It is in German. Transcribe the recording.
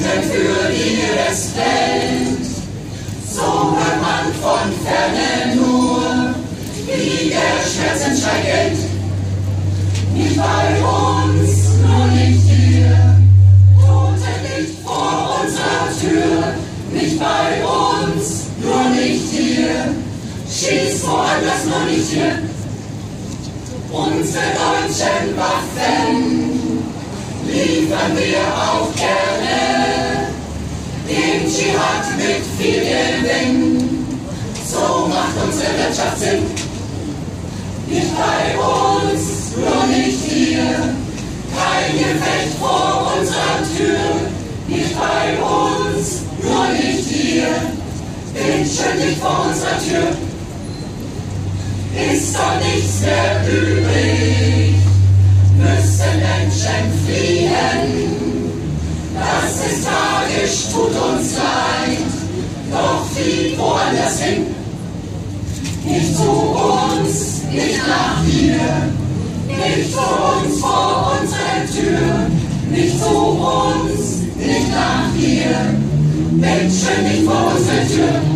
Danken für die Restwelt. So hört man von Ferne nur, wie der Schmerzensschrei gellt. Nicht bei uns, nur nicht hier, Tote liegt vor unserer Tür. Nicht bei uns, nur nicht hier, schießt woanders, nur nicht hier. Unsere deutschen Waffen liefern wir auch gerne, den Dschihad mit viel Gewinn, so macht unsere Wirtschaft Sinn. Nicht bei uns, nur nicht hier, kein Gefecht vor unserer Tür. Nicht bei uns, nur nicht hier, bitteschön nicht vor unserer Tür. Ist doch nichts mehr übrig, müssen Menschen fliehen. Das ist tragisch, tut uns leid, doch flieht woanders hin. Nicht zu uns, nicht nach hier, nicht zu uns vor unserer Tür. Nicht zu uns, nicht nach hier, Menschen nicht vor unserer Tür.